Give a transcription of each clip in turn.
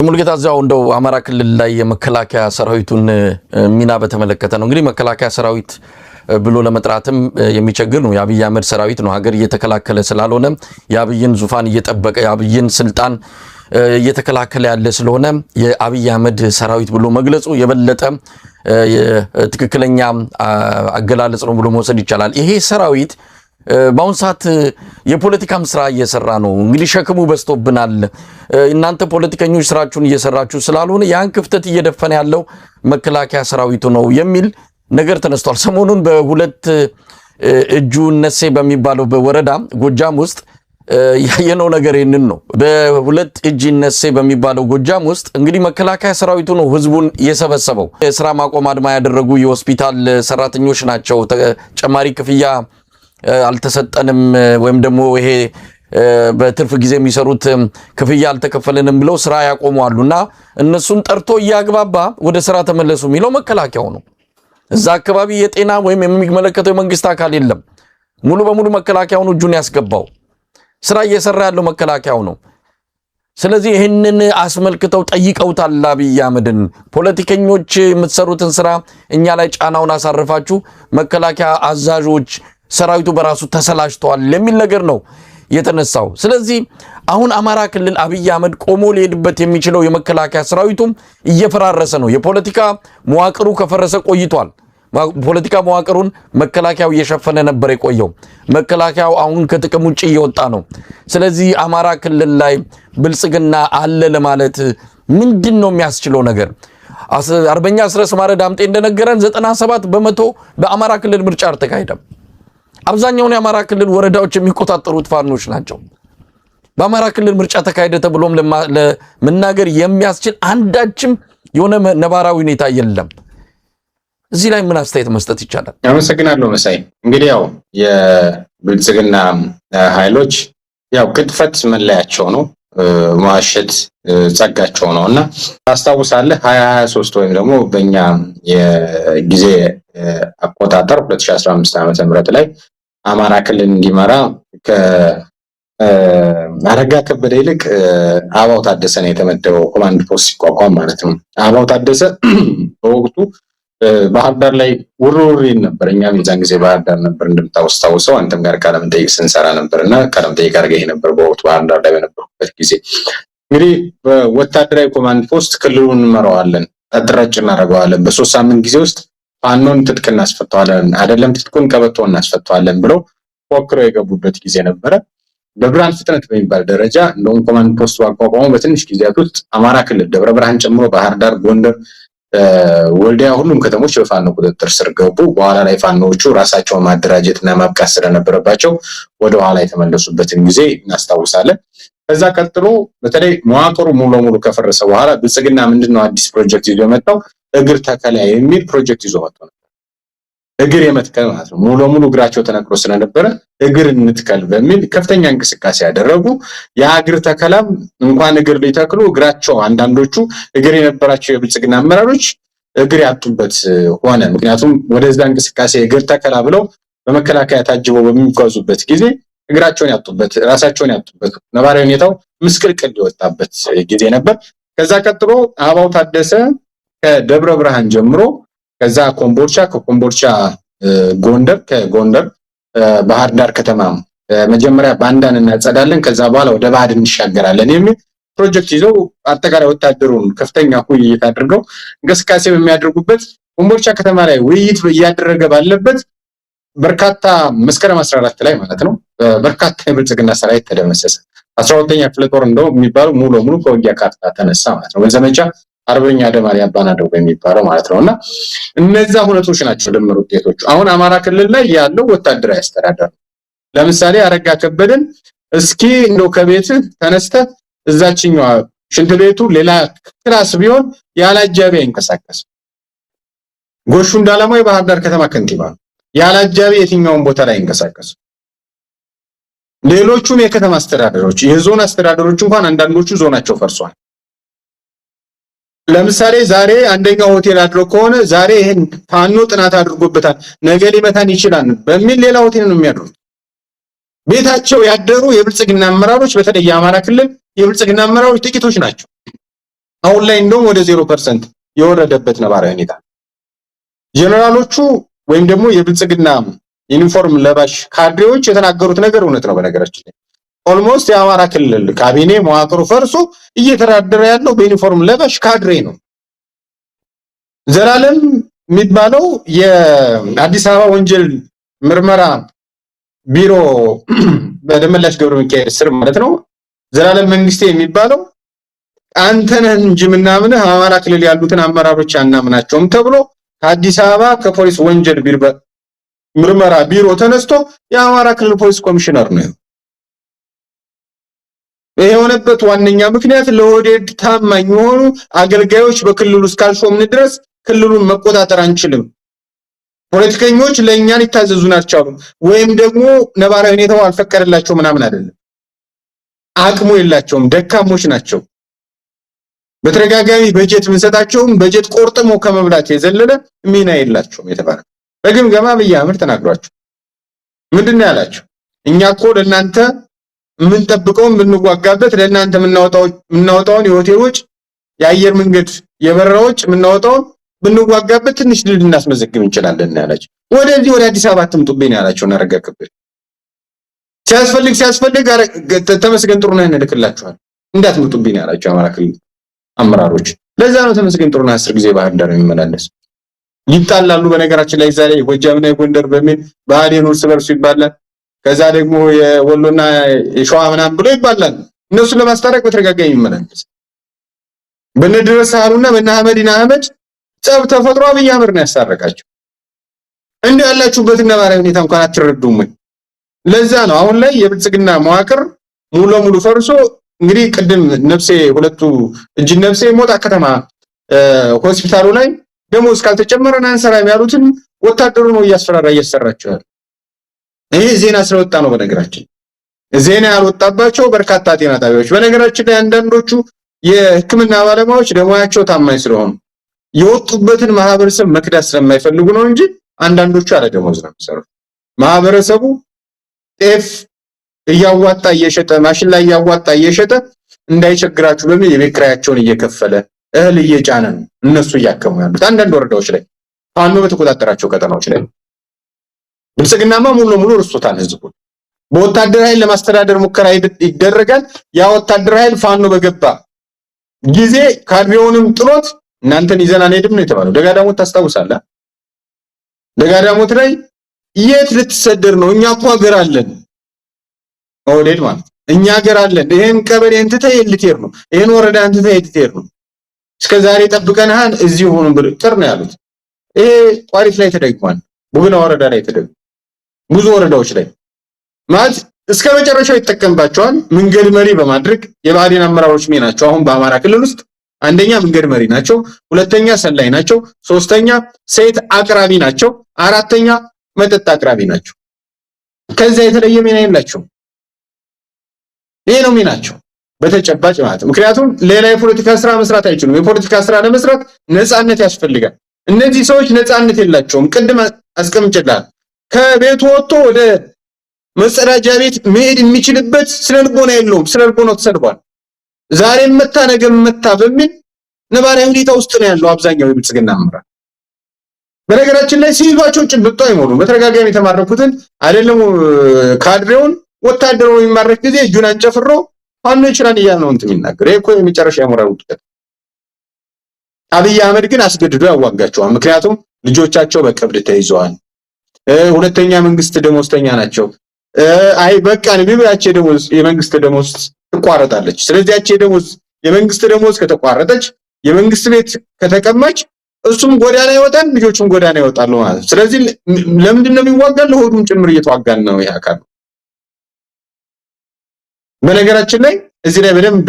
ሙልጌታ ዛው እንደው አማራ ክልል ላይ የመከላከያ ሰራዊቱን ሚና በተመለከተ ነው። እንግዲህ መከላከያ ሰራዊት ብሎ ለመጥራትም የሚቸግር ነው። የአብይ አህመድ ሰራዊት ነው። ሀገር እየተከላከለ ስላልሆነ የአብይን ዙፋን እየጠበቀ የአብይን ስልጣን እየተከላከለ ያለ ስለሆነ የአብይ አህመድ ሰራዊት ብሎ መግለጹ የበለጠ ትክክለኛ አገላለጽ ነው ብሎ መውሰድ ይቻላል። ይሄ ሰራዊት በአሁን ሰዓት የፖለቲካም ስራ እየሰራ ነው። እንግዲህ ሸክሙ በዝቶብናል፣ እናንተ ፖለቲከኞች ስራችሁን እየሰራችሁ ስላልሆነ ያን ክፍተት እየደፈነ ያለው መከላከያ ሰራዊቱ ነው የሚል ነገር ተነስቷል። ሰሞኑን በሁለት እጁ ነሴ በሚባለው በወረዳ ጎጃም ውስጥ ያየነው ነገር ይሄንን ነው። በሁለት እጅ ነሴ በሚባለው ጎጃም ውስጥ እንግዲህ መከላከያ ሰራዊቱ ነው ህዝቡን የሰበሰበው። የስራ ማቆም አድማ ያደረጉ የሆስፒታል ሰራተኞች ናቸው። ተጨማሪ ክፍያ አልተሰጠንም ወይም ደግሞ ይሄ በትርፍ ጊዜ የሚሰሩት ክፍያ አልተከፈለንም ብለው ስራ ያቆሙአሉና እነሱን ጠርቶ እያግባባ ወደ ስራ ተመለሱ የሚለው መከላከያው ነው። እዛ አካባቢ የጤና ወይም የሚመለከተው የመንግስት አካል የለም። ሙሉ በሙሉ መከላከያው ነው እጁን ያስገባው። ስራ እየሰራ ያለው መከላከያው ነው። ስለዚህ ይህንን አስመልክተው ጠይቀውታል አብይ አህመድን። ፖለቲከኞች የምትሰሩትን ስራ እኛ ላይ ጫናውን አሳርፋችሁ መከላከያ አዛዦች ሰራዊቱ በራሱ ተሰላሽቷል የሚል ነገር ነው የተነሳው። ስለዚህ አሁን አማራ ክልል አብይ አህመድ ቆሞ ሊሄድበት የሚችለው የመከላከያ ሰራዊቱም እየፈራረሰ ነው። የፖለቲካ መዋቅሩ ከፈረሰ ቆይቷል። ፖለቲካ መዋቅሩን መከላከያው እየሸፈነ ነበር የቆየው። መከላከያው አሁን ከጥቅም ውጪ እየወጣ ነው። ስለዚህ አማራ ክልል ላይ ብልጽግና አለ ለማለት ምንድነው የሚያስችለው ነገር? አርበኛ አስረስ ማረ ዳምጤ እንደነገረን 97% በአማራ ክልል ምርጫ አልተካሄደም። አብዛኛውን የአማራ ክልል ወረዳዎች የሚቆጣጠሩት ፋኖች ናቸው። በአማራ ክልል ምርጫ ተካሄደ ተብሎም ለመናገር የሚያስችል አንዳችም የሆነ ነባራዊ ሁኔታ የለም። እዚህ ላይ ምን አስተያየት መስጠት ይቻላል? አመሰግናለሁ መሳይ። እንግዲህ ያው የብልጽግና ኃይሎች ያው ቅጥፈት መለያቸው ነው፣ መዋሸት ጸጋቸው ነውና ታስታውሳለህ 2023 ወይም ደግሞ በእኛ የጊዜ አቆጣጠር 2015 ዓ.ም ላይ አማራ ክልል እንዲመራ ከአረጋ ከበደ ይልቅ አበባው ታደሰ ነው የተመደበው። ኮማንድ ፖስት ሲቋቋም ማለት ነው። አበባው ታደሰ በወቅቱ ባህር ዳር ላይ ውርውር ነበር። እኛም የዛን ጊዜ ባህር ዳር ነበር እንደምታውሰው፣ አንተም ጋር ቃለ መጠይቅ ስንሰራ ነበርና ቃለ መጠይቅ አድርገህ ነበር በወቅቱ ባህር ዳር ላይ በነበርኩበት ጊዜ። እንግዲህ በወታደራዊ ኮማንድ ፖስት ክልሉን እንመራዋለን፣ አጥራጭ እናደርገዋለን፣ በ3 ሳምንት ጊዜ ውስጥ ፋኖን ትጥቅ እናስፈታዋለን፣ አይደለም ትጥቁን ቀበቶ እናስፈታዋለን ብለው ፎክረው የገቡበት ጊዜ ነበረ። በብርሃን ፍጥነት በሚባል ደረጃ እንደውም ኮማንድ ፖስቱ አቋቋሙ በትንሽ ጊዜያት ውስጥ አማራ ክልል ደብረ ብርሃን ጨምሮ ባህር ዳር፣ ጎንደር፣ ወልዲያ ሁሉም ከተሞች በፋኖ ቁጥጥር ስር ገቡ። በኋላ ላይ ፋኖቹ ራሳቸውን ማደራጀትና ማብቃት ስለነበረባቸው ወደ ኋላ የተመለሱበትን ጊዜ እናስታውሳለን። ከዛ ቀጥሎ በተለይ መዋቅሩ ሙሉ ለሙሉ ከፈረሰ በኋላ ብልጽግና ምንድነው አዲስ ፕሮጀክት ይዞ የመጣው? እግር ተከላ የሚል ፕሮጀክት ይዞ መጥቶ ነበር። እግር የመትከል ማለት ነው። ሙሉ ለሙሉ እግራቸው ተነክሮ ስለነበረ እግር እንትከል በሚል ከፍተኛ እንቅስቃሴ ያደረጉ። የእግር ተከላም እንኳን እግር ሊተክሉ እግራቸው አንዳንዶቹ እግር የነበራቸው የብልጽግና አመራሮች እግር ያጡበት ሆነ። ምክንያቱም ወደዛ እንቅስቃሴ እግር ተከላ ብለው በመከላከያ ታጅበው በሚጓዙበት ጊዜ እግራቸውን ያጡበት፣ ራሳቸውን ያጡበት፣ ነባራዊ ሁኔታው ምስቅልቅል የወጣበት ጊዜ ነበር። ከዛ ቀጥሎ አበባው ታደሰ ከደብረ ብርሃን ጀምሮ ከዛ ኮምቦልቻ፣ ከኮምቦልቻ ጎንደር፣ ከጎንደር ባህር ዳር ከተማ መጀመሪያ ባንዳን እናጸዳለን ከዛ በኋላ ወደ ባህር እንሻገራለን የሚል ፕሮጀክት ይዘው አጠቃላይ ወታደሩን ከፍተኛ ውይይት አድርገው እንቅስቃሴ በሚያደርጉበት ኮምቦልቻ ከተማ ላይ ውይይት እያደረገ ባለበት በርካታ መስከረም 14 ላይ ማለት ነው በርካታ የብልጽግና ሰራዊት ተደመሰሰ። 12ኛ ክፍለ ጦር እንደው የሚባለው ሙሉ ለሙሉ ከውጊያ ካርታ ተነሳ ማለት ነው። በዘመቻ አርበኛ ደማሪ አባናደው የሚባለው ማለት ነውና እነዛ ሁነቶች ናቸው ድምር ውጤቶቹ። አሁን አማራ ክልል ላይ ያለው ወታደራዊ አስተዳደር ለምሳሌ አረጋ ከበደን እስኪ እንደው ከቤት ተነስተ እዛችኛው ሽንት ቤቱ ሌላ ክላስ ቢሆን ያላጃቢ አይንቀሳቀስ። ጎሹ እንዳላማው የባህር ዳር ከተማ ከንቲባ ያላጃቢ የትኛውን ቦታ ላይ አይንቀሳቀስ። ሌሎቹም የከተማ አስተዳደሮች የዞን አስተዳደሮች እንኳን አንዳንዶቹ ዞናቸው ፈርሷል። ለምሳሌ ዛሬ አንደኛው ሆቴል አድሮ ከሆነ ዛሬ ይሄን ፋኖ ጥናት አድርጎበታል ነገ ሊመታን ይችላል በሚል ሌላ ሆቴል ነው የሚያድሩት። ቤታቸው ያደሩ የብልጽግና አመራሮች በተለይ የአማራ ክልል የብልጽግና አመራሮች ጥቂቶች ናቸው። አሁን ላይ እንደውም ወደ 0% የወረደበት ነባራዊ ሁኔታ። ጀነራሎቹ ወይም ደግሞ የብልጽግና ዩኒፎርም ለባሽ ካድሬዎች የተናገሩት ነገር እውነት ነው። በነገራችን ላይ ኦልሞስት የአማራ ክልል ካቢኔ መዋቅሩ ፈርሶ እየተዳደረ ያለው በዩኒፎርም ለባሽ ካድሬ ነው። ዘላለም የሚባለው የአዲስ አበባ ወንጀል ምርመራ ቢሮ በደመላሽ ገብረ ሚካኤል ስር ማለት ነው። ዘላለም መንግስቴ የሚባለው አንተ ነህ እንጂ ምናምንህ አማራ ክልል ያሉትን አመራሮች አናምናቸውም ተብሎ ከአዲስ አበባ ከፖሊስ ወንጀል ምርመራ ቢሮ ተነስቶ የአማራ ክልል ፖሊስ ኮሚሽነር ነው። ይሄ የሆነበት ዋነኛ ምክንያት ለኦህዴድ ታማኝ የሆኑ አገልጋዮች በክልሉ እስካልሾምን ድረስ ክልሉን መቆጣጠር አንችልም፣ ፖለቲከኞች ለእኛን ይታዘዙን አልቻሉም፣ ወይም ደግሞ ነባራዊ ሁኔታው አልፈቀደላቸው ምናምን አይደለም፣ አቅሙ የላቸውም፣ ደካሞች ናቸው። በተደጋጋሚ በጀት ምንሰጣቸውም በጀት ቆርጥሞ ከመብላት የዘለለ ሚና የላቸውም የተባለ በግምገማ አብይ አህመድ ተናግሯቸው ምንድነው ያላቸው? እኛ እኮ ለእናንተ የምንጠብቀውን የምንዋጋበት ለእናንተ የምናወጣውን የሆቴሎች የአየር መንገድ የበረራዎች የምናወጣውን ብንዋጋበት ትንሽ ድል እናስመዘግብ እንችላለን ያላቸው። ወደዚህ ወደ አዲስ አበባ አትምጡብኝ ያላቸው ነረጋ ከበደ ሲያስፈልግ ተመስገን ጥሩነህ እንልክላችኋል እንዳትምጡብኝ ያላቸው አማራ ክልል አመራሮች። ለዛ ነው ተመስገን ጥሩነህ 10 ጊዜ ባህር ዳር የሚመላለስ። ይጣላሉ በነገራችን ላይ ዛሬ ጎጃምና ጎንደር በሚል ባህዴን እርስ በርሱ ይባላል። ከዛ ደግሞ የወሎና የሸዋ ምናምን ብሎ ይባላል። እነሱ ለማስታረቅ በተደጋጋሚ ይመላለስ። በነድረስ አሉና በእነ አህመድ ጸብ ተፈጥሮ አብይ አህመድ ነው ያስታረቃቸው። እንዴ ያላችሁበት ነባራዊ ሁኔታ እንኳን አትረዱም። ለዛ ነው አሁን ላይ የብልጽግና መዋቅር ሙሉ ለሙሉ ፈርሶ እንግዲህ ቅድም ነፍሴ ሁለቱ እጅ ነፍሴ ሞጣ ከተማ ሆስፒታሉ ላይ ደሞዝ ካልተጨመረና አንሰራም ያሉትን ወታደሩ ነው እያሰራቸው። ይሄ ዜና ስለወጣ ነው። በነገራችን ዜና ያልወጣባቸው በርካታ ጤና ጣቢያዎች በነገራችን ላይ አንዳንዶቹ የሕክምና ባለሙያዎች ደሞያቸው ታማኝ ስለሆኑ የወጡበትን ማህበረሰብ መክዳት ስለማይፈልጉ ነው እንጂ አንዳንዶቹ ያለ ደሞዝ ነው የሚሰሩት። ማህበረሰቡ ጤፍ እያዋጣ እየሸጠ ማሽን ላይ እያዋጣ እየሸጠ እንዳይቸግራችሁ በሚል የቤት ኪራያቸውን እየከፈለ እህል እየጫነ ነው እነሱ እያከሙ ያሉት አንዳንድ ወረዳዎች ላይ ፋኖ በተቆጣጠራቸው ቀጠናዎች ላይ። ብልጽግናማ ሙሉ ለሙሉ ርስቶታል ህዝቡ። በወታደር ኃይል ለማስተዳደር ሙከራ ይደረጋል። ያ ወታደር ኃይል ፋኖ በገባ ጊዜ ካድሬውንም ጥሎት እናንተን ይዘን አንሄድም ነው የተባለው። ደጋዳሞት ታስታውሳለህ? ደጋዳሞት ላይ የት ልትሰደር ነው? እኛ እኮ ሀገር አለን። ኦህዴድ ማለት እኛ ሀገር አለን። ይሄን ቀበሌ እንትተህ ልትሄድ ነው፣ ይሄን ወረዳ እንትተህ ልትሄድ ነው፣ እስከዛሬ ጠብቀንሃል፣ እዚህ ሆኖ ብር ጥር ነው ያሉት። ይሄ ቋሪት ላይ ተደግሟል፣ ቡግና ወረዳ ላይ ተደግሟል፣ ብዙ ወረዳዎች ላይ ማለት እስከ መጨረሻው ይተከምባቸዋል። መንገድ መሪ በማድረግ የባህዴን አመራሮች ናቸው። አሁን በአማራ ክልል ውስጥ አንደኛ መንገድ መሪ ናቸው፣ ሁለተኛ ሰላይ ናቸው፣ ሶስተኛ ሴት አቅራቢ ናቸው፣ አራተኛ መጠጥ አቅራቢ ናቸው። ከዛ የተለየ ሚና የላቸው። ይሄ ነው ሚናቸው በተጨባጭ ማለት። ምክንያቱም ሌላ የፖለቲካ ስራ መስራት አይችሉም። የፖለቲካ ስራ ለመስራት ነፃነት ያስፈልጋል። እነዚህ ሰዎች ነፃነት የላቸውም። ቅድም አስቀምጬልሃል። ከቤቱ ወጥቶ ወደ መጸዳጃ ቤት መሄድ የሚችልበት ስለልቦና የለውም። ስለልቦናው ተሰድቧል። ዛሬም መታ ነገም መታ በሚል ነባራዊ ሁኔታ ውስጥ ነው ያለው አብዛኛው የብልጽግና አመራር። በነገራችን ላይ ሲይዟቸው ጭብጦ አይሞሉም። በተደጋጋሚ የተማረኩትን አይደለም ካድሬውን ወታደሩ የሚማረክ ጊዜ እጁን አንጨፍሮ ፋኖ ይችላል እያለ ነው እንትን የሚናገር። ይሄ እኮ የመጨረሻ የሞራል ውድቀት። አብይ አህመድ ግን አስገድዶ ያዋጋቸዋል። ምክንያቱም ልጆቻቸው በቀብድ ተይዘዋል። ሁለተኛ መንግስት ደሞዝተኛ ናቸው። አይ በቃ ነው ያቺ ደሞዝ የመንግስት ደሞዝ ትቋረጣለች። ስለዚህ ያቺ ደሞዝ የመንግስት ደሞዝ ከተቋረጠች የመንግስት ቤት ከተቀማች እሱም ጎዳና ይወጣል፣ ልጆቹም ጎዳና ይወጣሉ ማለት። ስለዚህ ለምንድን ነው የሚዋጋል? ለሆዱም ጭምር እየተዋጋን ነው ይሄ አካል። በነገራችን ላይ እዚህ ላይ በደንብ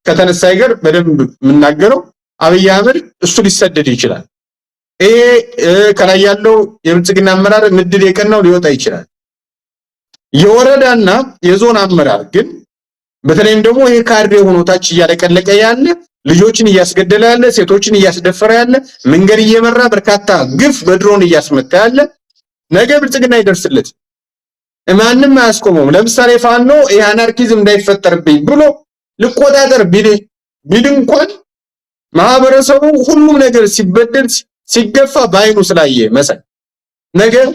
ከተነሳ ይገር በደንብ የምናገረው አብይ አህመድ እሱ ሊሰደድ ይችላል። ይሄ ከላይ ያለው የብልጽግና አመራር ምድል የቀናው ሊወጣ ይችላል። የወረዳና የዞን አመራር ግን በተለይም ደግሞ ይሄ ካድሬ ሆኖ ታች እያለቀለቀ ያለ ልጆችን እያስገደለ ያለ ሴቶችን እያስደፈረ ያለ መንገድ እየመራ በርካታ ግፍ በድሮን እያስመታ ያለ ነገ ብልጽግና ይደርስለት ማንም አያስቆመውም። ለምሳሌ ፋኖ የአናርኪዝም እንዳይፈጠርብኝ ብሎ ልቆጣጠር ቢል እንኳን ማህበረሰቡ ሁሉም ነገር ሲበደል ሲገፋ ባይኑ ስላየ መሳይ ነገር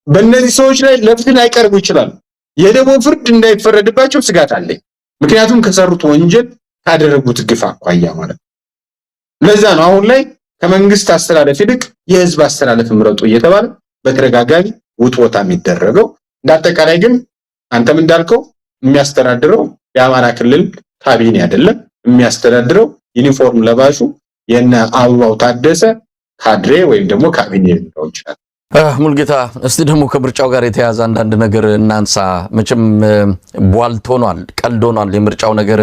በእነዚህ ሰዎች ላይ ለፍትህ ላይቀርቡ ይችላል። የደቦ ፍርድ እንዳይፈረድባቸው ስጋት አለኝ። ምክንያቱም ከሰሩት ወንጀል ካደረጉት ግፍ አኳያ ማለት ነው። ለዛ ነው አሁን ላይ ከመንግስት አስተላለፍ ይልቅ የህዝብ አስተላለፍ ምረጡ እየተባለ በተደጋጋሚ ውጥወታ የሚደረገው። እንዳጠቃላይ ግን አንተም እንዳልከው የሚያስተዳድረው የአማራ ክልል ካቢኔ አይደለም። የሚያስተዳድረው ዩኒፎርም ለባሹ የነ አበባው ታደሰ ካድሬ ወይም ደግሞ ካቢኔ ሊሆን ይችላል። ሙልጌታ እስቲ ደግሞ ከምርጫው ጋር የተያዘ አንዳንድ ነገር እናንሳ። መቼም ቧልት ሆኗል፣ ቀልድ ሆኗል የምርጫው ነገር።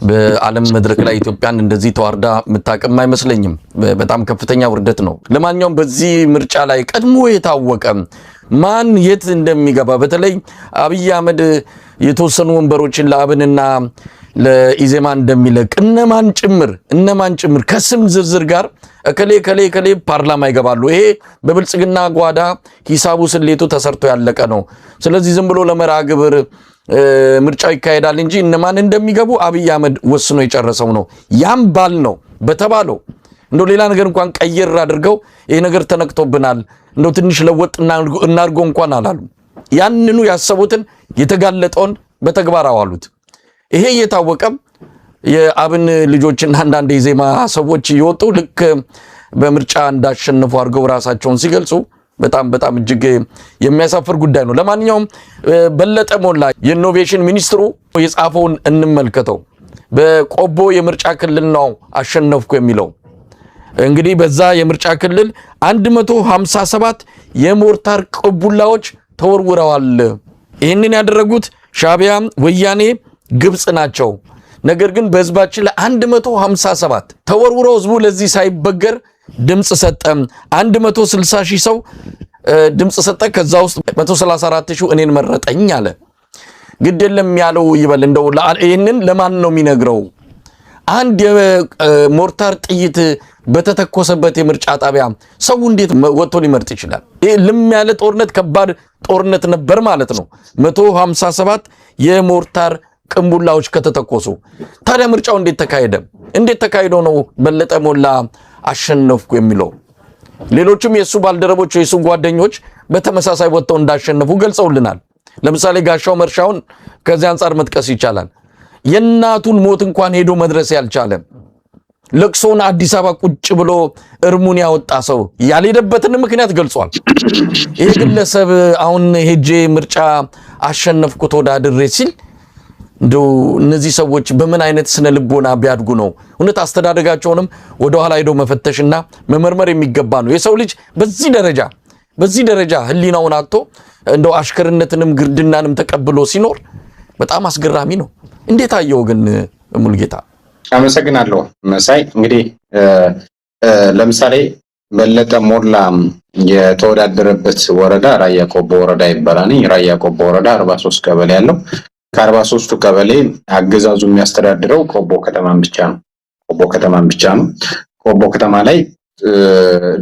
በዓለም መድረክ ላይ ኢትዮጵያን እንደዚህ ተዋርዳ የምታውቅም አይመስለኝም። በጣም ከፍተኛ ውርደት ነው። ለማንኛውም በዚህ ምርጫ ላይ ቀድሞ የታወቀ ማን የት እንደሚገባ በተለይ አብይ አህመድ የተወሰኑ ወንበሮችን ለአብንና ለኢዜማ እንደሚለቅ እነማን ጭምር ከስም ዝርዝር ጋር እከሌ ፓርላማ ይገባሉ። ይሄ በብልጽግና ጓዳ ሂሳቡ ስሌቱ ተሰርቶ ያለቀ ነው። ስለዚህ ዝም ብሎ ለመርሃ ግብር ምርጫው ይካሄዳል እንጂ እነማን እንደሚገቡ አብይ አህመድ ወስኖ የጨረሰው ነው። ያም ባል ነው በተባለው እንደው ሌላ ነገር እንኳን ቀየር አድርገው ይሄ ነገር ተነክቶብናል እንደው ትንሽ ለወጥ እናርጎ እንኳን አላሉ። ያንኑ ያሰቡትን የተጋለጠውን በተግባር አዋሉት። ይሄ እየታወቀም የአብን ልጆችና አንዳንድ የዜማ ሰዎች እየወጡ ልክ በምርጫ እንዳሸነፉ አድርገው ራሳቸውን ሲገልጹ በጣም እጅግ የሚያሳፍር ጉዳይ ነው። ለማንኛውም በለጠ ሞላ የኢኖቬሽን ሚኒስትሩ የጻፈውን እንመልከተው። በቆቦ የምርጫ ክልል ነው አሸነፍኩ የሚለው። እንግዲህ በዛ የምርጫ ክልል 157 የሞርታር ቅቡላዎች ተወርውረዋል። ይህንን ያደረጉት ሻዕቢያ፣ ወያኔ፣ ግብጽ ናቸው። ነገር ግን በህዝባችን ላይ 157 ተወርውሮ ህዝቡ ለዚህ ሳይበገር ድምጽ ሰጠ። 160 ሺህ ሰው ድምጽ ሰጠ። ከዛ ውስጥ 134 ሺህ እኔን መረጠኝ አለ። ግድ የለም ያለው ይበል። እንደው ይሄንን ለማን ነው የሚነግረው? አንድ የሞርታር ጥይት በተተኮሰበት የምርጫ ጣቢያ ሰው እንዴት ወጥቶ ሊመርጥ ይችላል? ይሄ ልም ያለ ጦርነት፣ ከባድ ጦርነት ነበር ማለት ነው። 157 የሞርታር ቅንቡላዎች ከተተኮሱ ታዲያ ምርጫው እንዴት ተካሄደ? እንዴት ተካሄዶ ነው በለጠ ሞላ አሸነፍኩ የሚለው? ሌሎችም የሱ ባልደረቦች የሱ ጓደኞች በተመሳሳይ ወጥተው እንዳሸነፉ ገልጸውልናል። ለምሳሌ ጋሻው መርሻውን ከዚህ አንፃር መጥቀስ ይቻላል። የእናቱን ሞት እንኳን ሄዶ መድረስ ያልቻለ ለቅሶን አዲስ አበባ ቁጭ ብሎ እርሙን ያወጣ ሰው ያልሄደበትን ምክንያት ገልጿል። ይሄ ግለሰብ አሁን ሄጄ ምርጫ አሸነፍኩ ተወዳድሬ ሲል እንደው እነዚህ ሰዎች በምን አይነት ስነ ልቦና ቢያድጉ ነው? እውነት አስተዳደጋቸውንም ወደ ኋላ ሄዶ መፈተሽና መመርመር የሚገባ ነው። የሰው ልጅ በዚህ ደረጃ ህሊናውን አጥቶ እንደው አሽከርነትንም ግርድናንም ተቀብሎ ሲኖር በጣም አስገራሚ ነው። እንዴት አየው ግን ሙልጌታ? አመሰግናለሁ መሳይ። እንግዲህ ለምሳሌ በለጠ ሞላ የተወዳደረበት ወረዳ ራያ ቆቦ ወረዳ ይባላል። ራያ ቆቦ ወረዳ 43 ቀበሌ ያለው ከ43ቱ ቀበሌ አገዛዙ የሚያስተዳድረው ቆቦ ከተማን ብቻ ነው። ቆቦ ከተማ ላይ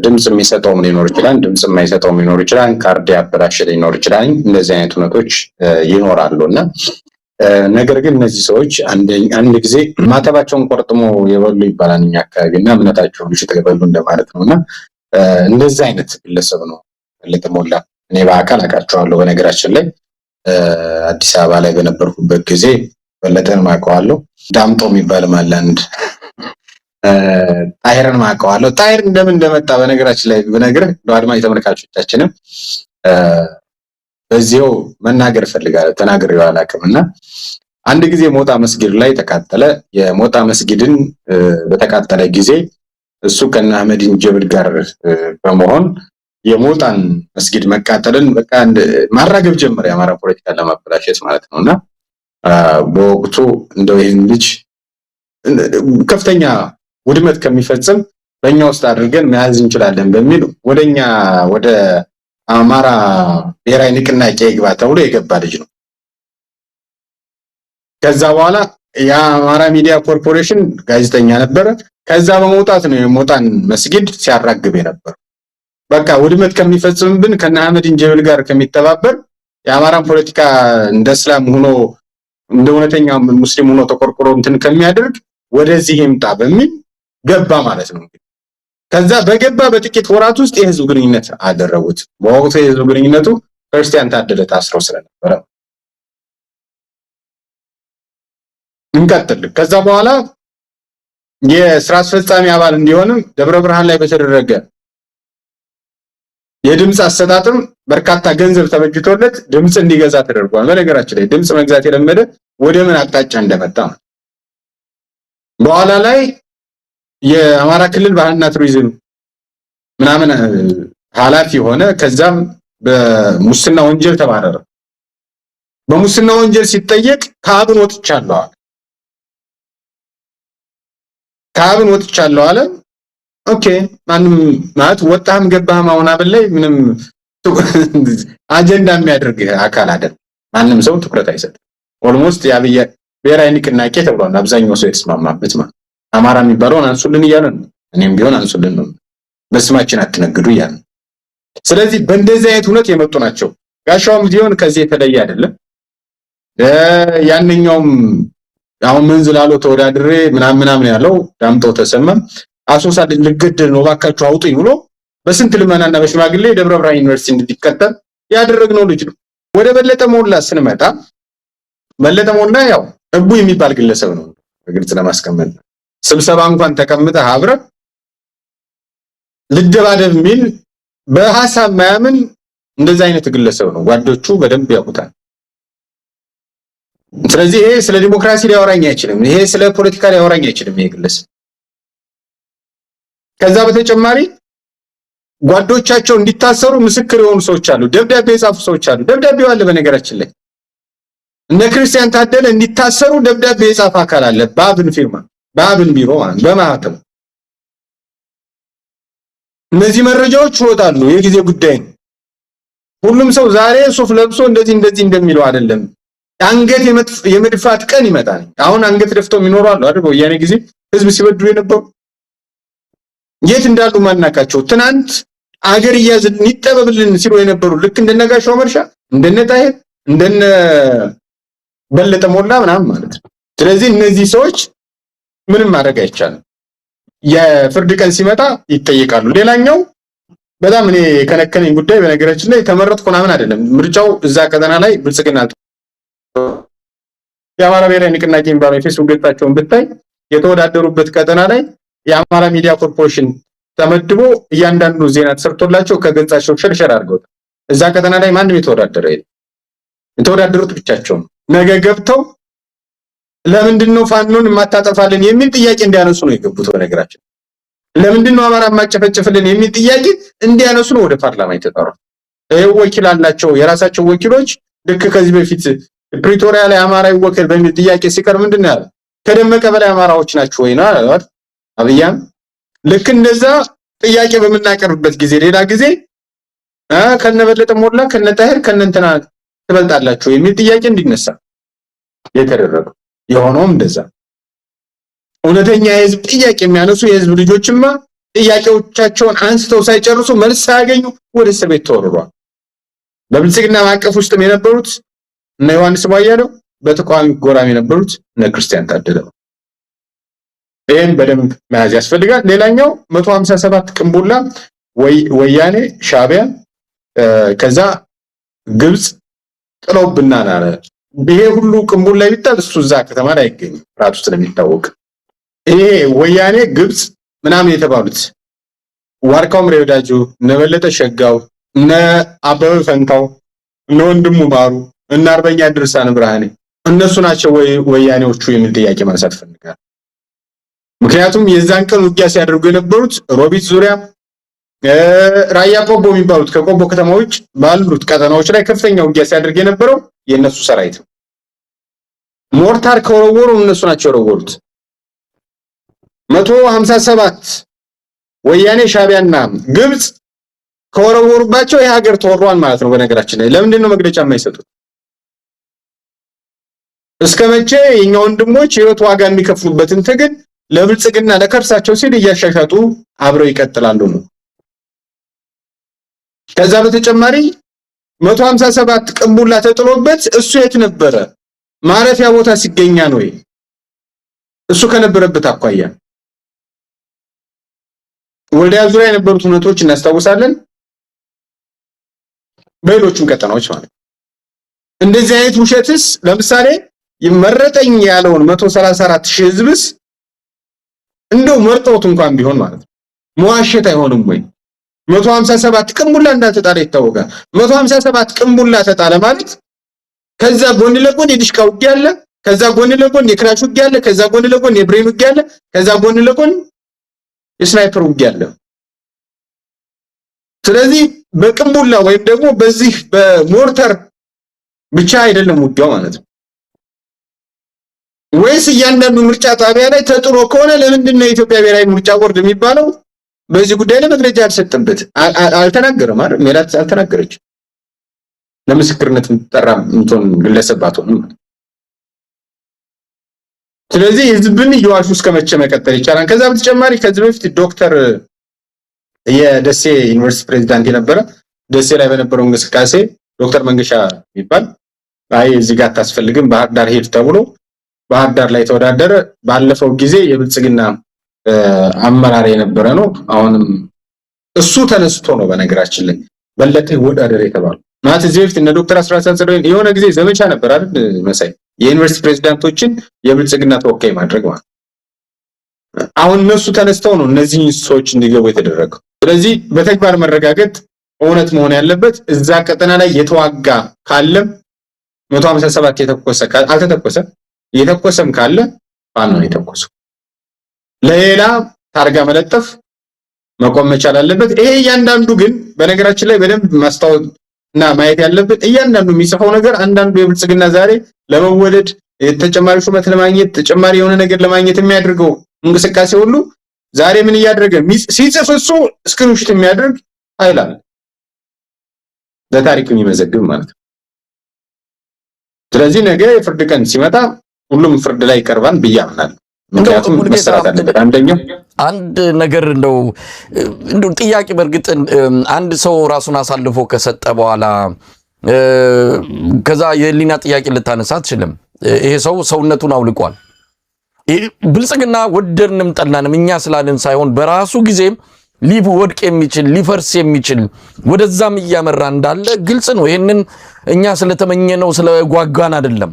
ድምጽ የሚሰጠውም ሊኖር ይችላል፣ ድምጽ የማይሰጠውም ሊኖር ይችላል፣ ካርድ ያበላሸ ሊኖር ይችላል። እንደዚህ አይነት ሁኔታዎች ይኖራሉና ነገር ግን እነዚህ ሰዎች አንድ ጊዜ ማተባቸውን ቆርጥሞ የበሉ ይባላል እኛ አካባቢ እና እምነታቸውን ሽጠው የበሉ እንደማለት ነውና እንደዚህ አይነት ግለሰብ ነው በለጠ ሞላ። እኔ በአካል አውቃቸዋለሁ። በነገራችን ላይ አዲስ አበባ ላይ በነበርኩበት ጊዜ በለጠን ማውቀዋለሁ። ዳምጦ የሚባል ማላንድ ጣይርን ማውቀዋለሁ። ጣይር እንደምን እንደመጣ በነገራችን ላይ ብነግርህ አድማጭ ተመልካቾቻችንም በዚያው መናገር ፈልጋለሁ። ተናግሬው አላውቅምና አንድ ጊዜ ሞጣ መስጊድ ላይ ተቃጠለ። የሞጣ መስጊድን በተቃጠለ ጊዜ እሱ ከነ አህመዲን ጀብል ጋር በመሆን የሞጣን መስጊድ መቃጠልን በቃ ማራገብ ጀመረ። የአማራ ፖለቲካ ለማበላሸት ማለት ነውና በወቅቱ እንደው ይህን ልጅ ከፍተኛ ውድመት ከሚፈጽም በእኛ ውስጥ አድርገን መያዝ እንችላለን በሚል ወደ አማራ ብሔራዊ ንቅናቄ ይግባ ተብሎ የገባ ልጅ ነው። ከዛ በኋላ የአማራ ሚዲያ ኮርፖሬሽን ጋዜጠኛ ነበረ። ከዛ በመውጣት ነው የሞጣን መስጊድ ሲያራግብ የነበረው። በቃ ውድመት ከሚፈጽምብን ከነ አህመዲን ጀብል ጋር ከሚተባበር የአማራን ፖለቲካ እንደ እስላም ሆኖ እንደ እውነተኛ ሙስሊም ሆኖ ተቆርቆሮ እንትን ከሚያደርግ ወደዚህ ይምጣ በሚል ገባ ማለት ነው። ከዛ በገባ በጥቂት ወራት ውስጥ የህዝብ ግንኙነት አደረጉት። በወቅቱ የህዝብ ግንኙነቱ ክርስቲያን ታደለ ታስሮ ስለነበረ እንቀጥል። ከዛ በኋላ የሥራ አስፈጻሚ አባል እንዲሆንም ደብረ ብርሃን ላይ በተደረገ የድምጽ አሰጣጥም በርካታ ገንዘብ ተበጅቶለት ድምጽ እንዲገዛ ተደርጓል። በነገራችን ላይ ድምጽ መግዛት የለመደ ወደ ምን አቅጣጫ እንደመጣ በኋላ ላይ የአማራ ክልል ባህልና ቱሪዝም ምናምን ኃላፊ ሆነ። ከዛም በሙስና ወንጀል ተባረረ። በሙስና ወንጀል ሲጠየቅ ከአብን ወጥቻለሁ አለ። ኦኬ ማንም ማለት ወጣህም ገባህም አሁን አብን ላይ ምንም አጀንዳ የሚያደርግ አካል አይደለም። ማንም ሰው ትኩረት አይሰጥም። ኦልሞስት የአብይ ብሔራዊ ንቅናቄ ተብሏል። አብዛኛው ሰው የተስማማበት ማለት አማራ የሚባለውን አንሱልን እያለ ነው። እኔም ቢሆን አንሱልን ነው፣ በስማችን አትነግዱ እያለ ነው። ስለዚህ በእንደዚህ አይነት ሁኔታ የመጡ ናቸው። ጋሻውም ቢሆን ከዚህ የተለየ አይደለም። ያንኛውም አሁን መንዝላሎ ተወዳድሬ ምናምን ያለው ዳምጠው ተሰማ አሶሳ ልገደል ነው ባካችሁ አውጡኝ ብሎ በስንት ልመናና በሽማግሌ ደብረ ብርሃን ዩኒቨርሲቲ እንዲቀጠል ያደረግነው ልጅ ነው። ወደ በለጠ ሞላ ስንመጣ በለጠ ሞላ ያው እቡ የሚባል ግለሰብ ነው። በግልጽ ለማስቀመጥ ስብሰባ እንኳን ተቀምጠህ አብረህ ልደባደብ የሚል በሐሳብ ማያምን እንደዚህ አይነት ግለሰብ ነው። ጓዶቹ በደንብ ያውቁታል። ስለዚህ ይሄ ስለ ዲሞክራሲ ሊያወራኝ አይችልም። ይሄ ስለ ፖለቲካ ሊያወራኝ አይችልም ይሄ ግለሰብ። ከዛ በተጨማሪ ጓዶቻቸው እንዲታሰሩ ምስክር የሆኑ ሰዎች አሉ። ደብዳቤ የጻፉ ሰዎች አሉ። ደብዳቤው አለ በነገራችን ላይ እነ ክርስቲያን ታደለ እንዲታሰሩ ደብዳቤ የጻፈ አካል አለ። በአብን ፊርማ፣ በአብን ቢሮ ማለት በማህተም። እነዚህ መረጃዎች ይወጣሉ። የጊዜ ጉዳይ ነው። ሁሉም ሰው ዛሬ ሱፍ ለብሶ እንደዚህ እንደሚለው አይደለም። አንገት የመድፋት ቀን ይመጣል። አሁን አንገት ደፍተው የሚኖሩ አሉ አይደል? ወያኔ ጊዜ ህዝብ ሲበድሉ የነበሩ የት እንዳሉ ማናቃቸው ትናንት አገር ይያዝልን ይጠበብልን ሲሉ የነበሩ ልክ እንደነጋሻው መርሻ እንደነ ታሄር እንደነ በለጠ ሞላ ምናምን ማለት ነው። ስለዚህ እነዚህ ሰዎች ምንም ማድረግ አይቻልም። የፍርድ ቀን ሲመጣ ይጠየቃሉ። ሌላኛው በጣም እኔ ከነከነኝ ጉዳይ በነገራችን ላይ ተመረጥኩ ምናምን አይደለም። ምርጫው እዛ ቀጠና ላይ ብልጽግና የአማራ ብሔራዊ ንቅናቄ የሚባለው የፌስቡክ ገጻቸውን ብታይ የተወዳደሩበት ቀጠና ላይ የአማራ ሚዲያ ኮርፖሬሽን ተመድቦ እያንዳንዱ ዜና ተሰርቶላቸው ከገጻቸው ሸርሸር አድርገውታል። እዛ ቀጠና ላይ ማንም የተወዳደረ የለም። የተወዳደሩት ብቻቸው ነገ ገብተው ለምንድነው ፋኖን የማታጠፋልን የሚል ጥያቄ እንዲያነሱ ነው የገቡት። በነገራችን ለምንድነው አማራ የማጨፈጭፍልን የሚል ጥያቄ እንዲያነሱ ነው ወደ ፓርላማ የተጠሩት። ወኪል አላቸው፣ የራሳቸው ወኪሎች። ልክ ከዚህ በፊት ፕሪቶሪያ ላይ አማራ ይወከል በሚል ጥያቄ ሲቀር ምንድነው ያለው? ከደመቀ በላይ አማራዎች ናቸው ወይ ነው አይደል? አብያን ልክ እንደዛ ጥያቄ በመናቀርብበት ጊዜ ሌላ ጊዜ ከነበለጠ ሞላ ከነታሄር ከነንተና ትበልጣላችሁ የሚል ጥያቄ እንዲነሳ የተደረገው የሆነውም እንደዛ። እውነተኛ የህዝብ ጥያቄ የሚያነሱ የህዝብ ልጆችማ ጥያቄዎቻቸውን አንስተው ሳይጨርሱ መልስ ሳያገኙ ወደ እስር ቤት ተወርሯል። በብልጽግና ማዕቀፍ ውስጥም የነበሩት እነ ዮሐንስ ቧያለው፣ በተቃዋሚ ጎራም የነበሩት እነ ክርስቲያን ታደለ። ይሄን በደንብ መያዝ ያስፈልጋል። ሌላኛው 157 ቅንቡላ ወያኔ ሻዕቢያ ከዛ ግብጽ ጥለውብናል አለ። ይሄ ሁሉ ቅንቡላ ቢጣል እሱ እዛ ከተማ ላይ አይገኝም፣ ራሱ ስለሚታወቅ። ይሄ ወያኔ ግብጽ ምናምን የተባሉት ዋርካው ምሬ ወዳጁ፣ እነ በለጠ ሸጋው፣ እነ አበበ ፈንታው፣ እነ ወንድሙ ማሩ፣ እነ አርበኛ ድርሳን ብርሃኔ እነሱ ናቸው ወያኔዎቹ የሚል ጥያቄ ማንሳት ፈልጋለሁ። ምክንያቱም የዛን ቀን ውጊያ ሲያደርጉ የነበሩት ሮቢት ዙሪያ፣ ራያ ቆቦ የሚባሉት ከቆቦ ከተማ ውጭ ባሉት ቀጠናዎች ላይ ከፍተኛ ውጊያ ሲያደርግ የነበረው የነሱ ሰራዊት ነው። ሞርታር ከወረወሩ እነሱ ናቸው የወረወሩት። 157 ወያኔ ሻዕቢያና ግብጽ ከወረወሩባቸው የሀገር ተወሯል ማለት ነው። በነገራችን ላይ ለምንድን ነው መግለጫ የማይሰጡት? እስከመቼ የኛ ወንድሞች ህይወት ዋጋ የሚከፍሉበትን ትግል ለብልጽግና ለከርሳቸው ሲል እያሻሻጡ አብረው ይቀጥላሉ ነው። ከዛ በተጨማሪ 157 ቅንቡላ ተጥሎበት እሱ የት ነበረ? ማረፊያ ቦታ ሲገኛ ነው እሱ ከነበረበት አኳያ ወልዲያ ዙሪያ የነበሩት ሁነቶች እናስታውሳለን። በሌሎችም ቀጠናዎች ማለት እንደዚህ አይነት ውሸትስ ለምሳሌ ይመረጠኝ ያለውን 134,000 ህዝብስ እንደው መርጠውት እንኳን ቢሆን ማለት ነው መዋሸት አይሆንም ወይ? 157 ቅንቡላ እንዳልተጣለ ይታወቃል። 157 ቅንቡላ ተጣለ ማለት ከዛ ጎን ለጎን የድሽቃ ውጊያ አለ፣ ከዛ ጎን ለጎን የክላሽ ውጊያ አለ፣ ከዛ ጎን ለጎን የብሬን ውጊያ አለ፣ ከዛ ጎን ለጎን የስናይፐር ውጊያ አለ። ስለዚህ በቅንቡላ ወይም ደግሞ በዚህ በሞርተር ብቻ አይደለም ውጊያው ማለት ነው። ወይስ እያንዳንዱ ምርጫ ጣቢያ ላይ ተጥሮ ከሆነ ለምንድን ነው የኢትዮጵያ ብሔራዊ ምርጫ ቦርድ የሚባለው በዚህ ጉዳይ ላይ መግለጫ አልሰጠበት? አልተናገረም አይደል? ሜላት አልተናገረች። ለምስክርነት ተጠራ እንትን ግለሰባት ሆነ። ስለዚህ ህዝብን እየዋሹ እስከመቼ መቀጠል ይቻላል? ከዛ በተጨማሪ ከዚህ በፊት ዶክተር የደሴ ዩኒቨርሲቲ ፕሬዝዳንት የነበረ ደሴ ላይ በነበረው እንቅስቃሴ ዶክተር መንገሻ የሚባል አይ እዚህ ጋር አታስፈልግም ባህር ዳር ሄድ ተብሎ ባህር ዳር ላይ ተወዳደረ። ባለፈው ጊዜ የብልጽግና አመራር የነበረ ነው። አሁንም እሱ ተነስቶ ነው በነገራችን ላይ በለጠ ወዳደረ የተባለው ማለት እዚህ በፊት እነ ዶክተር አስራት ሰረን የሆነ ጊዜ ዘመቻ ነበር አይደል መሳይ የዩኒቨርሲቲ ፕሬዝዳንቶችን የብልጽግና ተወካይ ማድረግ ማለት አሁን እነሱ ተነስተው ነው እነዚህ ሰዎች እንዲገቡ የተደረገው። ስለዚህ በተግባር መረጋገጥ እውነት መሆን ያለበት እዛ ቀጠና ላይ የተዋጋ ካለም 157 የተኮሰ አልተተኮሰ የተኮሰም ካለ ማን ነው የተኮሰው? ለሌላ ታርጋ መለጠፍ መቆም መቻል አለበት። ይሄ እያንዳንዱ ግን በነገራችን ላይ በደንብ ማስተዋልና ማየት ያለበት እያንዳንዱ የሚጽፈው ነገር አንዳንዱ የብልጽግና ዛሬ ለመወደድ ተጨማሪ ሹመት ለማግኘት ተጨማሪ የሆነ ነገር ለማግኘት የሚያደርገው እንቅስቃሴ ሁሉ ዛሬ ምን እያደረገ ሲጽፍ እሱ ስክሪንሾት የሚያደርግ ኃይል አለ ለታሪክ የሚመዘግብ ማለት ነው። ስለዚህ ነገ የፍርድ ቀን ሲመጣ ሁሉም ፍርድ ላይ ይቀርባል ብዬ አምናለሁ። ምክንያቱም መሰራት አለበት። አንድ ነገር እንደው ጥያቄ በእርግጥ አንድ ሰው ራሱን አሳልፎ ከሰጠ በኋላ ከዛ የህሊና ጥያቄ ልታነሳ አትችልም። ይሄ ሰው ሰውነቱን አውልቋል። ብልጽግና ወደድንም ጠላንም እኛ ስላልን ሳይሆን በራሱ ጊዜ ሊወድቅ የሚችል ሊፈርስ የሚችል ወደዛም እያመራ እንዳለ ግልጽ ነው። ይሄንን እኛ ስለተመኘነው ስለጓጓን አይደለም።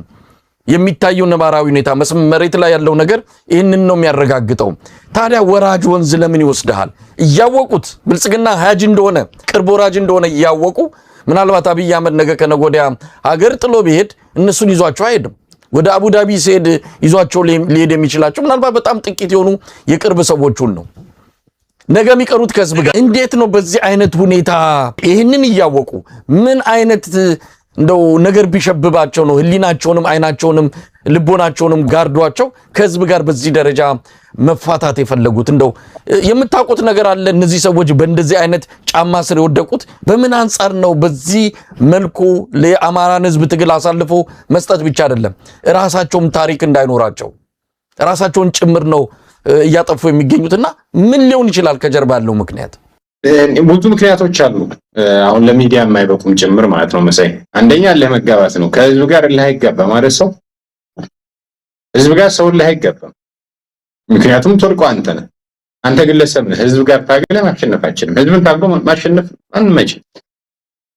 የሚታየው ነባራዊ ሁኔታ መሬት ላይ ያለው ነገር ይህንን ነው የሚያረጋግጠው። ታዲያ ወራጅ ወንዝ ለምን ይወስድሃል? እያወቁት ብልጽግና ሀጅ እንደሆነ ቅርብ ወራጅ እንደሆነ እያወቁ ምናልባት አብይ አህመድ ነገ ከነገ ወዲያ ሀገር ጥሎ ቢሄድ እነሱን ይዟቸው አይሄድም። ወደ አቡዳቢ ሲሄድ ይዟቸው ሊሄድ የሚችላቸው ምናልባት በጣም ጥቂት የሆኑ የቅርብ ሰዎቹን ነው። ነገ የሚቀሩት ከህዝብ ጋር እንዴት ነው በዚህ አይነት ሁኔታ ይህንን እያወቁ ምን አይነት እንደው ነገር ቢሸብባቸው ነው ህሊናቸውንም አይናቸውንም ልቦናቸውንም ጋርዷቸው ከህዝብ ጋር በዚህ ደረጃ መፋታት የፈለጉት? እንደው የምታውቁት ነገር አለ? እነዚህ ሰዎች በእንደዚህ አይነት ጫማ ስር የወደቁት በምን አንጻር ነው? በዚህ መልኩ ለአማራን ህዝብ ትግል አሳልፎ መስጠት ብቻ አይደለም ራሳቸውም ታሪክ እንዳይኖራቸው ራሳቸውን ጭምር ነው እያጠፉ የሚገኙትና ምን ሊሆን ይችላል ከጀርባ ያለው ምክንያት? ብዙ ምክንያቶች አሉ። አሁን ለሚዲያ የማይበቁም ጭምር ማለት ነው መሳይ። አንደኛ ለመጋባት ነው። ከህዝብ ጋር ላይጋባ ማለት ሰው ህዝብ ጋር ሰው ላይጋባ። ምክንያቱም ቶልቆ አንተ ነህ፣ አንተ ግለሰብ ነህ። ህዝብ ጋር ታገለ ማሸነፍ አይችልም። ህዝብን ታግሎ ማሸነፍ አንመጭም።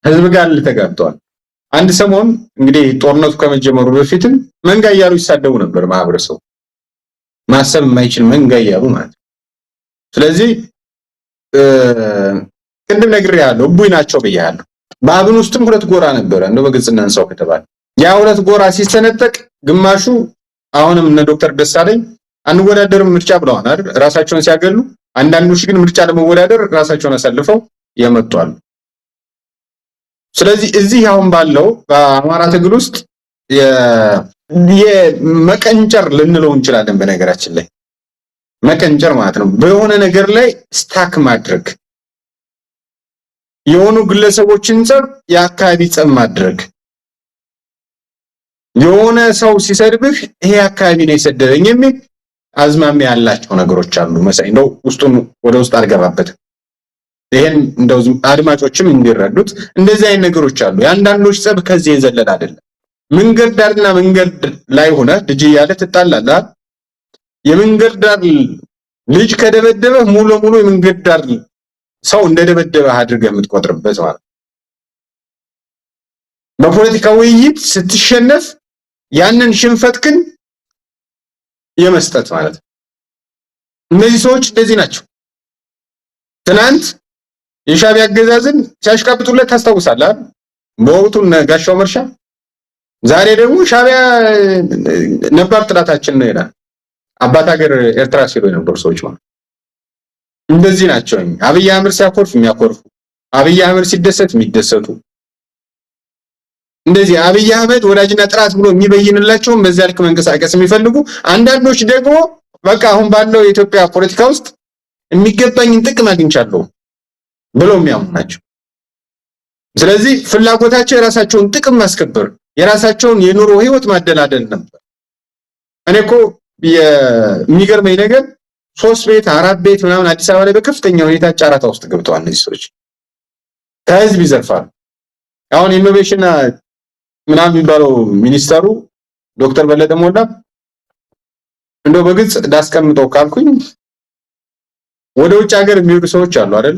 ህዝብ ጋር ልተጋብተዋል። አንድ ሰሞን እንግዲህ ጦርነቱ ከመጀመሩ በፊትም መንጋ እያሉ ይሳደቡ ነበር ማህበረሰቡ። ማሰብ የማይችል መንጋ እያሉ ማለት። ስለዚህ ቅድም ነግሬሃለሁ፣ እቡይ ናቸው ብያለሁ። በአብን ውስጥም ሁለት ጎራ ነበረ እንደው በግልጽ እናንሳው ከተባለ ያ ሁለት ጎራ ሲሰነጠቅ ግማሹ አሁንም እነ ዶክተር ደሳለኝ አንወዳደርም ምርጫ ብለዋል አይደል ራሳቸውን ሲያገሉ፣ አንዳንዶች ግን ምርጫ ለመወዳደር ራሳቸውን አሳልፈው የመጡአሉ። ስለዚህ እዚህ አሁን ባለው በአማራ ትግል ውስጥ የመቀንጨር ልንለው እንችላለን። በነገራችን ላይ መቀንጨር ማለት ነው በሆነ ነገር ላይ ስታክ ማድረግ፣ የሆኑ ግለሰቦችን ጸብ የአካባቢ ጸብ ማድረግ፣ የሆነ ሰው ሲሰድብህ ይሄ አካባቢ ነው የሰደበኝ የሚል አዝማሚያ ያላቸው ነገሮች አሉ መሳይ። እንደው ውስጡን ወደ ውስጥ አልገባበትም። ይሄን እንደው አድማጮችም እንዲረዱት እንደዚህ አይነት ነገሮች አሉ። የአንዳንዶች ጸብ ከዚህ የዘለለ አይደለም። መንገድ ዳርና መንገድ ላይ ሆነ ልጅ ያለ ትጣላለህ። የመንገድ ዳር ልጅ ከደበደበ ሙሉ ለሙሉ የመንገድ ዳር ሰው እንደደበደበ አድርገህ የምትቆጥርበት ማለት ነው። በፖለቲካ ውይይት ስትሸነፍ ያንን ሽንፈት ግን የመስጠት ማለት ነው። እነዚህ ሰዎች እንደዚህ ናቸው። ትናንት የሻዕቢያ አገዛዝን ሲያሽቃብጡለት ታስታውሳለህ? በወቅቱ ጋሻው መርሻ፣ ዛሬ ደግሞ ሻዕቢያ ነባር ጥላታችን ነው ይላል። አባት ሀገር ኤርትራ ሲሉ የነበሩ ሰዎች ማለት እንደዚህ ናቸው። አብይ አህመድ ሲያኮርፍ የሚያኮርፉ፣ አብይ አህመድ ሲደሰት የሚደሰቱ፣ እንደዚህ አብይ አህመድ ወዳጅና ጥላት ብሎ የሚበይንላቸው በዚያ ልክ መንቀሳቀስ የሚፈልጉ፣ አንዳንዶች ደግሞ በቃ አሁን ባለው የኢትዮጵያ ፖለቲካ ውስጥ የሚገባኝን ጥቅም አግኝቻለሁ ብለው የሚያምኑ ናቸው። ስለዚህ ፍላጎታቸው የራሳቸውን ጥቅም ማስከበር፣ የራሳቸውን የኑሮ ህይወት ማደላደል ነበር። እኔ እኮ የሚገርመኝ ነገር 3 ቤት 4 ቤት ምናምን አዲስ አበባ ላይ በከፍተኛ ሁኔታ ጨረታ ውስጥ ገብተዋል። እነዚህ ሰዎች ከህዝብ ይዘርፋሉ። አሁን ኢኖቬሽን ምናምን የሚባለው ሚኒስተሩ ዶክተር በለጠ ሞላ እንደው በግልጽ ዳስቀምጠው ካልኩኝ ወደ ውጭ ሀገር የሚሄዱ ሰዎች አሉ አይደል?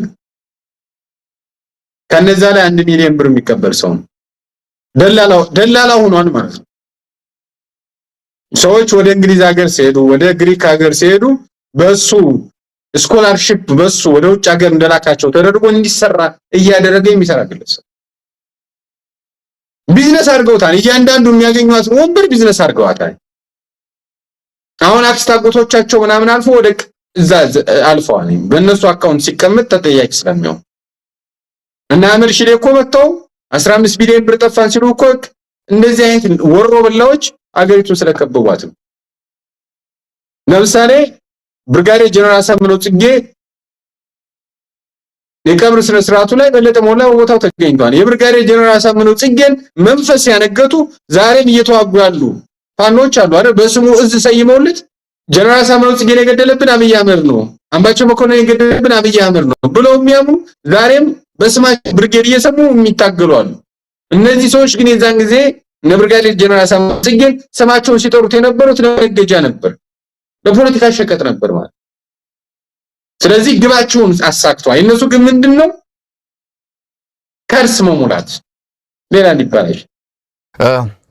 ከነዛ ላይ 1 ሚሊዮን ብር የሚቀበል ሰው ደላላ ሆኗል ማለት ነው። ሰዎች ወደ እንግሊዝ ሀገር ሲሄዱ፣ ወደ ግሪክ ሀገር ሲሄዱ በሱ ስኮላርሺፕ በሱ ወደ ውጭ ሀገር እንደላካቸው ተደርጎ እንዲሰራ እያደረገ የሚሰራ ግለሰብ ቢዝነስ አድርገውታል። እያንዳንዱ የሚያገኙት ወንበር ቢዝነስ አድርገዋታል። አሁን አክስት አጎቶቻቸው ምናምን አልፎ ወደ እዛ አልፈዋል። በእነሱ አካውንት ሲቀመጥ ተጠያቂ ስለሚሆን እና አመር ሽሌ እኮ መጥተው 15 ቢሊዮን ብር ጠፋን ሲሉ እኮ እንደዚህ አይነት ወሮ በላዎች አገሪቱን ስለከበቧት ነው። ለምሳሌ ብርጋዴር ጀነራል አሳምነው ጽጌ የቀብር ስነ ስርዓቱ ላይ በለጠ ሞላ በቦታው ተገኝቷል። የብርጋዴር ጀነራል አሳምነው ጽጌን መንፈስ ያነገቱ ዛሬም እየተዋጉ ያሉ ፋኖች አሉ አይደል? በስሙ እዝ ሰይመውለት ጀነራል አሳምነው ጽጌን የገደለብን አብይ አህመድ ነው፣ አምባቸው መኮንን የገደለብን አብይ አህመድ ነው ብለው የሚያምኑ ዛሬም በስማቸው ብርጌድ እየሰሙ የሚታገሉ አሉ። እነዚህ ሰዎች ግን የዛን ጊዜ ብርጋዴር ጀነራል አሳምነው ጽጌን ስማቸውን ሲጠሩት የነበሩት ለመገጃ ነበር፣ ለፖለቲካ ሸቀጥ ነበር ማለት። ስለዚህ ግባቸውን አሳክቷል። እነሱ ግን ምንድነው ከርስ መሙላት፣ ሌላ ሊባል።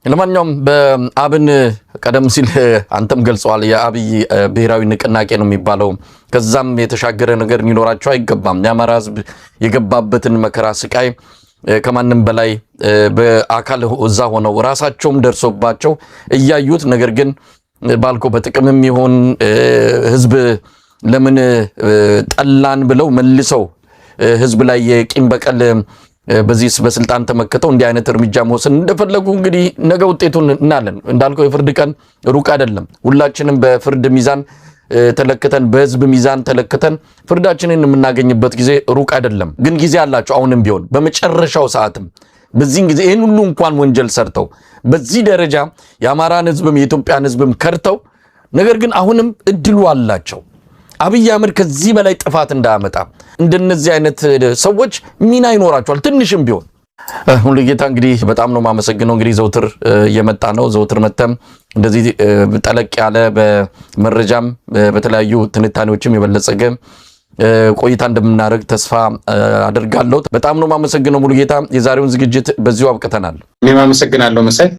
ለማንኛውም በአብን ቀደም ሲል አንተም ገልጸዋል። የአብይ ብሔራዊ ንቅናቄ ነው የሚባለው። ከዛም የተሻገረ ነገር ሊኖራቸው አይገባም። የአማራ ሕዝብ የገባበትን መከራ ስቃይ ከማንም በላይ በአካል እዛ ሆነው ራሳቸውም ደርሶባቸው እያዩት፣ ነገር ግን ባልኮ በጥቅምም ይሁን ሕዝብ ለምን ጠላን ብለው መልሰው ሕዝብ ላይ የቂም በቀል በዚህ በስልጣን ተመከተው እንዲህ አይነት እርምጃ መወሰን እንደፈለጉ እንግዲህ ነገ ውጤቱን እናለን። እንዳልከው የፍርድ ቀን ሩቅ አይደለም። ሁላችንም በፍርድ ሚዛን ተለክተን በህዝብ ሚዛን ተለክተን ፍርዳችንን የምናገኝበት ጊዜ ሩቅ አይደለም። ግን ጊዜ አላቸው። አሁንም ቢሆን በመጨረሻው ሰዓትም በዚህን ጊዜ ይህን ሁሉ እንኳን ወንጀል ሰርተው በዚህ ደረጃ የአማራን ህዝብም የኢትዮጵያን ህዝብም ከርተው፣ ነገር ግን አሁንም እድሉ አላቸው። አብይ አህመድ ከዚህ በላይ ጥፋት እንዳያመጣ እንደነዚህ አይነት ሰዎች ሚና ይኖራቸዋል፣ ትንሽም ቢሆን። ሙሉጌታ እንግዲህ በጣም ነው የማመሰግነው። እንግዲህ ዘውትር እየመጣ ነው። ዘውትር መተም እንደዚህ ጠለቅ ያለ በመረጃም በተለያዩ ትንታኔዎችም የበለጸገ ቆይታ እንደምናደርግ ተስፋ አደርጋለሁ። በጣም ነው የማመሰግነው ሙሉጌታ። የዛሬውን ዝግጅት በዚሁ አብቅተናል። እኔም አመሰግናለሁ መሳይ።